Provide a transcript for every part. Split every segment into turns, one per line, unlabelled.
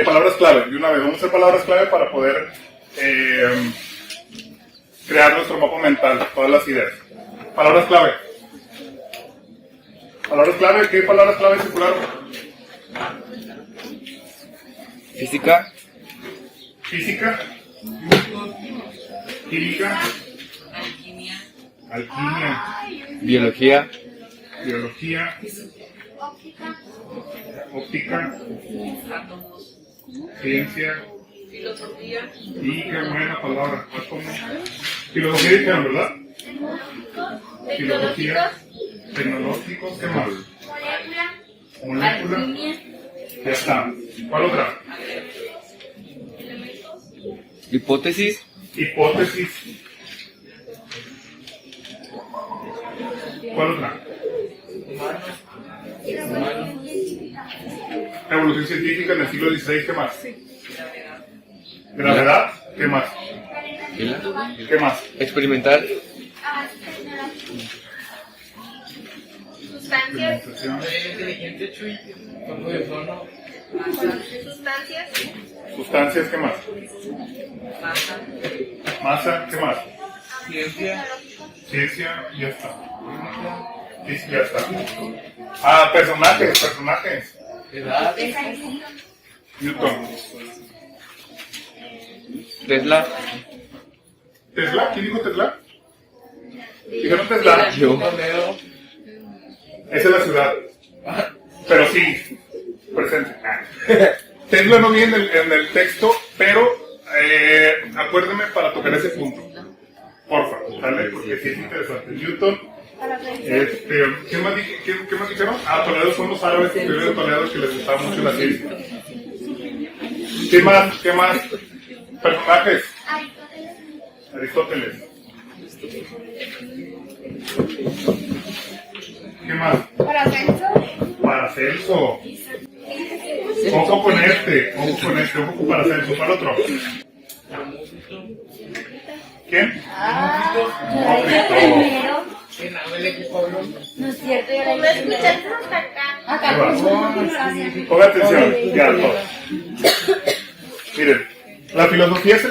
palabras clave. De una vez, vamos a hacer palabras clave para poder crear nuestro mapa mental, todas las ideas. Palabras clave. Palabras clave, ¿qué palabras clave circularon?
Física.
Física. Química. Alquimia.
Biología.
Biología. Óptica. Ciencia.
Filosofía.
Y qué buena palabra. Filosofía dijeron, ¿verdad? Filosofía. Tecnológicos. ¿Qué más? Molécula. Ya está. ¿Cuál otra?
Hipótesis.
Hipótesis. ¿Cuál otra? Evolución científica en el siglo XVI, ¿qué más? Gravedad, ¿qué más? ¿Qué más?
Experimental.
Sustancias. Sustancias.
Sustancias, ¿qué más? Masa, ¿qué más? Ciencia, ya está. Sí, ya está. Personajes. Newton.
Tesla.
¿Tesla? ¿Quién dijo Tesla? ¿Dijeron Tesla?
Yo.
Esa es la ciudad. Pero sí, presente. Tesla no viene en el texto, pero acuérdenme para tocar ese punto. Porfa, ¿vale? Porque sí es interesante. Newton. ¿Qué más dijeron? Toledo son los árabes que viven en Toledo, que les gustaba mucho la ciencia. ¿Qué más? Personajes. Aristóteles. ¿Qué más? Paracelso. Ojo con este, ojo con Paracelso. ¿Cuál otro? ¿Quién?
No es cierto, yo
¿No escuchaste hasta acá?
Ponga atención, ya todos. Miren, la filosofía se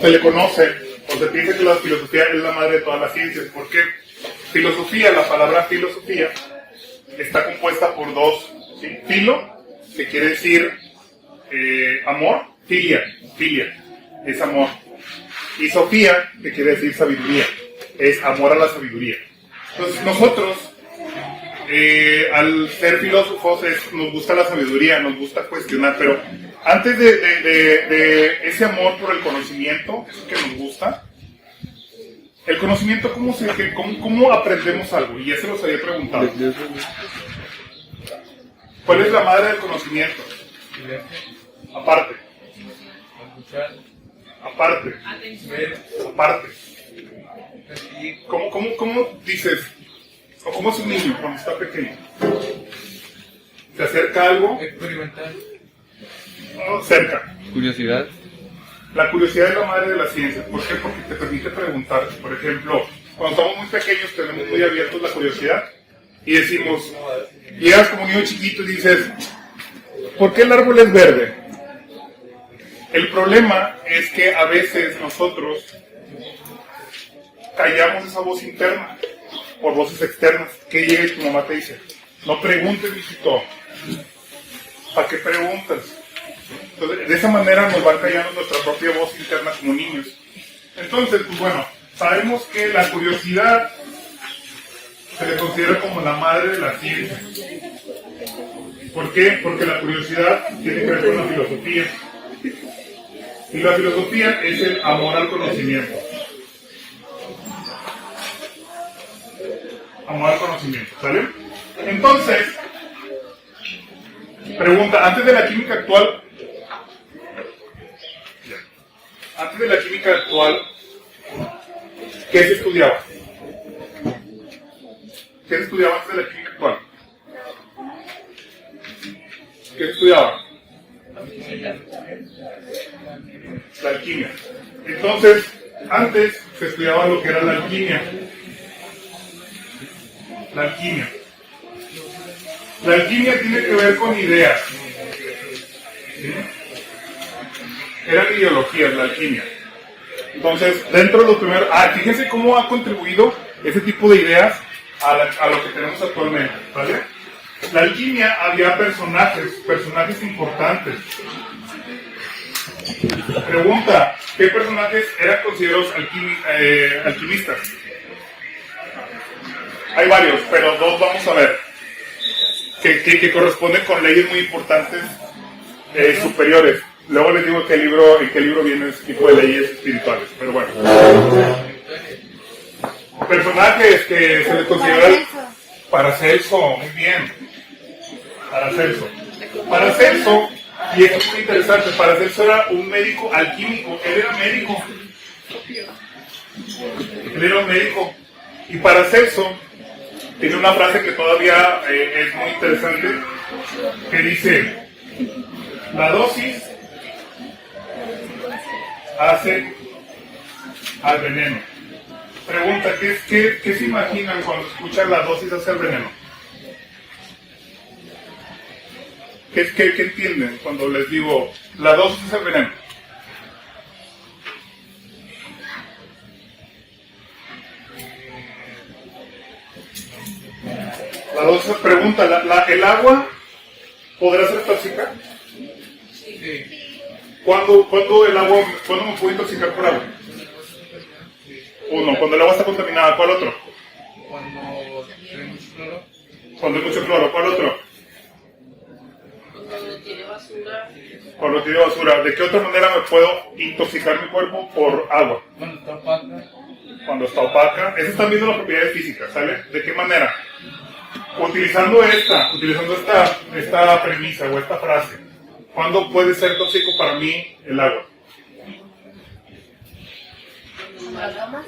le conoce, o se piensa que la filosofía es la madre de todas las ciencias. ¿Por qué? Filosofía, la palabra filosofía, está compuesta por dos. ¿Sí? Filo, que quiere decir amor, filia es amor. Y Sofía, que quiere decir sabiduría, es amor a la sabiduría. Entonces nosotros, al ser filósofos, nos gusta la sabiduría, nos gusta cuestionar, pero antes de ese amor por el conocimiento, eso que nos gusta, el conocimiento, ¿cómo aprendemos algo? Y ya se los había preguntado. ¿Cuál es la madre del conocimiento? Aparte. ¿Cómo dices? ¿O cómo es un niño cuando está pequeño? ¿Se acerca a algo?
Experimental.
Cerca.
Curiosidad.
La curiosidad es la madre de la ciencia. ¿Por qué? Porque te permite preguntar. Por ejemplo, cuando estamos muy pequeños tenemos muy abiertos la curiosidad y decimos, llegas como un niño chiquito y dices, ¿por qué el árbol es verde? El problema es que a veces nosotros callamos esa voz interna por voces externas. Que llega y tu mamá te dice, no preguntes, mijito. ¿Para qué preguntas? Entonces, de esa manera nos va callando nuestra propia voz interna como niños. Entonces, pues bueno, sabemos que la curiosidad se le considera como la madre de la ciencia. ¿Por qué? Porque la curiosidad tiene que ver con la filosofía. Y la filosofía es el amor al conocimiento. Amor al conocimiento, ¿sale? Entonces, pregunta, antes de la química actual, ¿qué se estudiaba? ¿Qué se estudiaba antes de la química actual? ¿Qué se estudiaba? La alquimia. Entonces, antes se estudiaba lo que era la alquimia. La alquimia tiene que ver con ideas. ¿sí? Eran ideologías, la alquimia. Entonces, dentro de los primeros... fíjense cómo ha contribuido ese tipo de ideas a lo que tenemos actualmente, ¿vale? La alquimia había personajes importantes. Pregunta, ¿qué personajes eran considerados alquimistas? Hay varios, pero dos vamos a ver, que corresponden con leyes muy importantes superiores. Luego les digo en qué libro viene ese tipo de leyes espirituales, pero bueno. Personajes que se les consideran Paracelso, muy bien. Paracelso, y esto es muy interesante, Paracelso era un médico alquímico, él era médico, y Paracelso tiene una frase que todavía es muy interesante, que dice, la dosis hace al veneno. Pregunta, ¿qué se imaginan cuando escuchan la dosis hace al veneno? ¿Qué entienden cuando les digo la dosis hace al veneno? La dosis pregunta, ¿el agua podrá ser tóxica?
Sí.
¿Cuándo me puedo intoxicar por agua? Uno, cuando el agua está contaminada, ¿cuál otro?
Cuando hay mucho cloro.
Cuando hay mucho cloro, ¿cuál otro?
Cuando tiene basura.
Cuando tiene basura. ¿De qué otra manera me puedo intoxicar mi cuerpo por agua?
Cuando está opaca.
Cuando está opaca. Eso están viendo las propiedades físicas, ¿sale? ¿De qué manera? Utilizando esta premisa o esta frase. ¿Cuándo puede ser tóxico para mí el agua?
¿Cuando la tomas?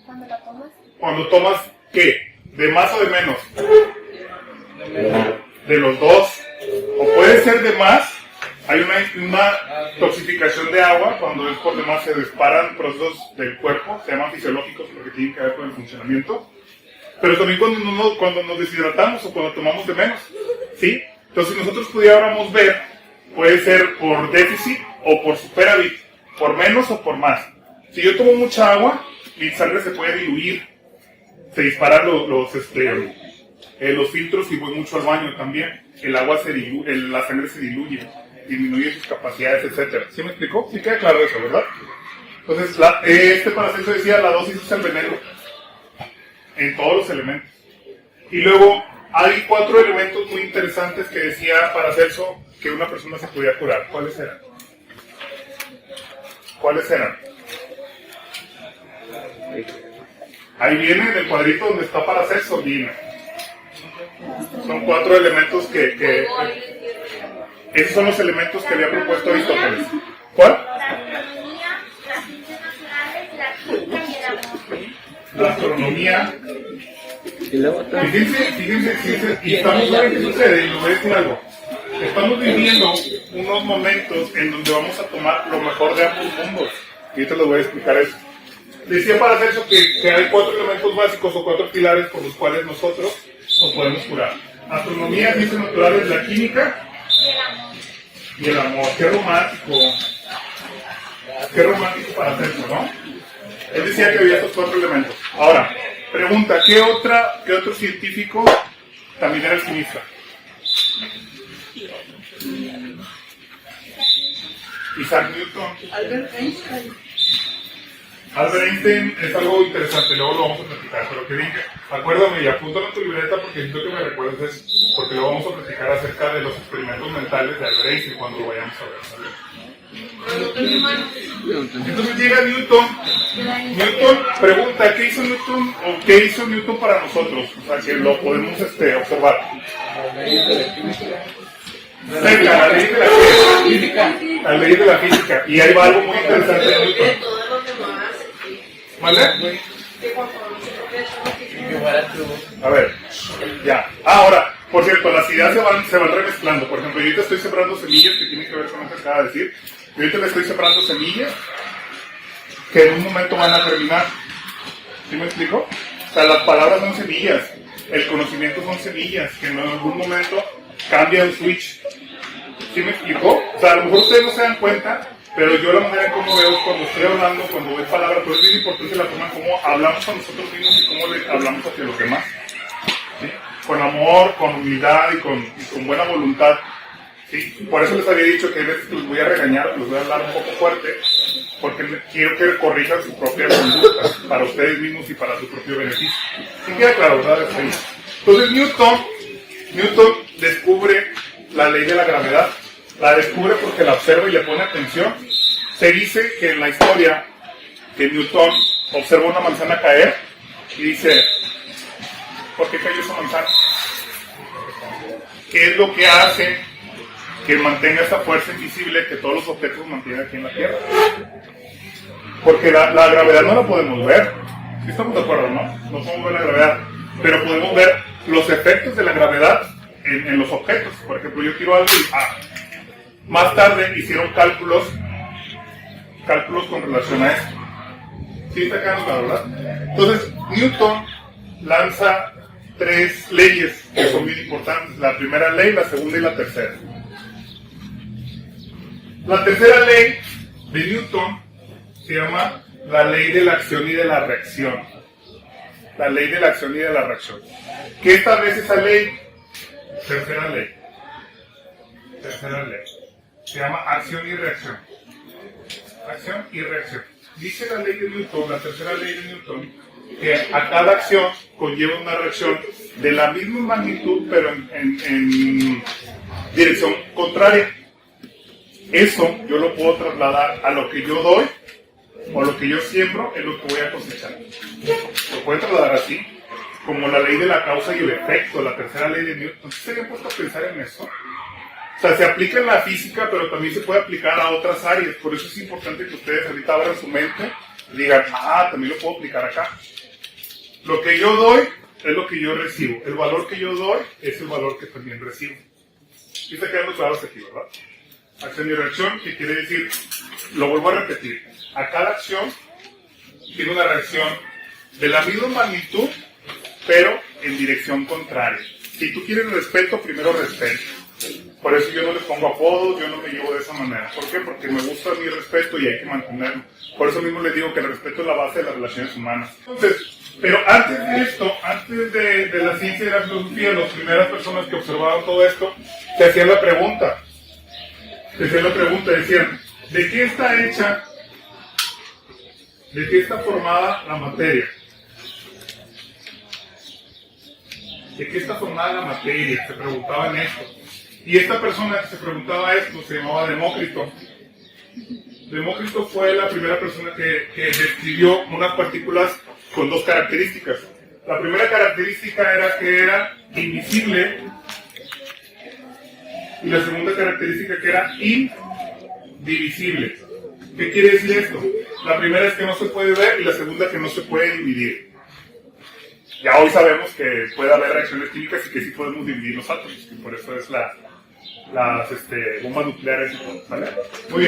¿Cuando la tomas?
Cuando tomas, ¿qué? ¿De más o de menos? De los dos. O puede ser de más. Hay una toxificación de agua. Cuando es por demás se disparan procesos del cuerpo. Se llaman fisiológicos porque tienen que ver con el funcionamiento. Pero también cuando nos deshidratamos o cuando tomamos de menos. ¿Sí? Entonces, si nosotros pudiéramos ver, puede ser por déficit o por superávit. Por menos o por más. Si yo tomo mucha agua, mi sangre se puede diluir. Se disparan los filtros y voy mucho al baño también. El agua la sangre se diluye, disminuye sus capacidades, etc. ¿Sí me explicó? Sí queda claro eso, ¿verdad? Entonces, Paracelso decía, la dosis es el veneno. En todos los elementos. Y luego, hay 4 elementos muy interesantes que decía Paracelso que una persona se podía curar. ¿Cuáles eran? Ahí viene en el cuadrito donde está Paracelso, dime. Son 4 elementos que esos son los elementos que había propuesto Aristóteles. ¿Cuál?
La astronomía, las ciencias naturales, la química y el amor.
La astronomía.
Y luego
Fíjense, y estamos viendo qué sucede, y les voy a decir algo. Estamos viviendo unos momentos en donde vamos a tomar lo mejor de ambos mundos. Y ahorita les voy a explicar eso. Decía Paracelso que hay 4 elementos básicos o 4 pilares por los cuales nosotros nos podemos curar. Astronomía, ciencias naturales, la química y el amor. Qué romántico. Qué romántico Paracelso, ¿no? Él decía que había estos 4 elementos. Ahora, pregunta, ¿qué otro científico también era alquimista? Isaac Newton. Albert Einstein es algo interesante, luego lo vamos a platicar, pero que diga, acuérdame y apúntalo en tu libreta porque necesito que me recuerdes eso, porque luego vamos a platicar acerca de los experimentos mentales de Albert Einstein cuando lo vayamos a ver, ¿vale? Entonces llega Newton, pregunta, ¿qué hizo Newton o qué hizo Newton para nosotros? O sea, que lo podemos observar. Venga, la ley de la física. Y ahí va algo muy interesante de Newton. ¿Vale? A ver, ya. Ahora, por cierto, las ideas se van remezclando. Por ejemplo, yo ahorita estoy sembrando semillas que tienen que ver con lo que acaba de decir. Yo ahorita le estoy sembrando semillas que en un momento van a terminar. ¿Sí me explico? O sea, las palabras son semillas, el conocimiento son semillas, que en algún momento cambia el switch. ¿Sí me explicó? O sea, a lo mejor ustedes no se dan cuenta, pero yo la manera en cómo veo es cuando estoy hablando, cuando veo palabras, pues es bien importante la forma en cómo hablamos a nosotros mismos y cómo le hablamos hacia los demás. ¿Sí? Con amor, con humildad y con buena voluntad. ¿Sí? Por eso les había dicho que hay veces que los voy a regañar, que los voy a hablar un poco fuerte, porque quiero que corrijan su propia conducta para ustedes mismos y para su propio beneficio. ¿Sí queda claro, verdad? Entonces Newton descubre la ley de la gravedad. La descubre porque la observa y le pone atención. Se dice que en la historia que Newton observa una manzana caer y dice, ¿por qué cayó esa manzana? ¿Qué es lo que hace que mantenga esa fuerza invisible que todos los objetos mantienen aquí en la Tierra? Porque la gravedad no la podemos ver. ¿Sí estamos de acuerdo, no? No podemos ver la gravedad, pero podemos ver los efectos de la gravedad en los objetos. Por ejemplo, yo quiero algo y más tarde hicieron cálculos con relación a esto. ¿Sí está quedando claro, verdad? Entonces, Newton lanza 3 leyes que son muy importantes. La primera ley, la segunda y la tercera. La tercera ley de Newton se llama la ley de la acción y de la reacción. La ley de la acción y de la reacción. ¿Qué establece esa ley? Tercera ley. Tercera ley. Se llama acción y reacción. Acción y reacción. Dice la ley de Newton, la tercera ley de Newton, que a cada acción conlleva una reacción de la misma magnitud, pero en dirección contraria. Eso yo lo puedo trasladar a lo que yo doy o a lo que yo siembro, es lo que voy a cosechar. Lo pueden trasladar así, como la ley de la causa y el efecto, la tercera ley de Newton. ¿Se habían puesto a pensar en eso? O sea, se aplica en la física, pero también se puede aplicar a otras áreas. Por eso es importante que ustedes ahorita abran su mente y digan, también lo puedo aplicar acá. Lo que yo doy es lo que yo recibo. El valor que yo doy es el valor que también recibo. Y está quedando claro aquí, ¿verdad? Acción y reacción, que quiere decir, lo vuelvo a repetir, a cada acción tiene una reacción de la misma magnitud, pero en dirección contraria. Si tú quieres respeto, primero respeto. Por eso yo no les pongo apodos, yo no me llevo de esa manera. ¿Por qué? Porque me gusta mi respeto y hay que mantenerlo. Por eso mismo les digo que el respeto es la base de las relaciones humanas. Entonces, pero antes de esto, antes de la ciencia y la filosofía, las primeras personas que observaban todo esto, se hacían la pregunta. Decían, ¿de qué está hecha? ¿De qué está formada la materia? ¿De qué está formada la materia? Se preguntaban esto. Y esta persona que se preguntaba esto se llamaba Demócrito. Demócrito fue la primera persona que describió unas partículas con 2 características. La primera característica era que era invisible y la segunda característica que era indivisible. ¿Qué quiere decir esto? La primera es que no se puede ver y la segunda que no se puede dividir. Ya hoy sabemos que puede haber reacciones químicas y que sí podemos dividir los átomos, y por eso es las bombas nucleares, ¿vale? Muy bien.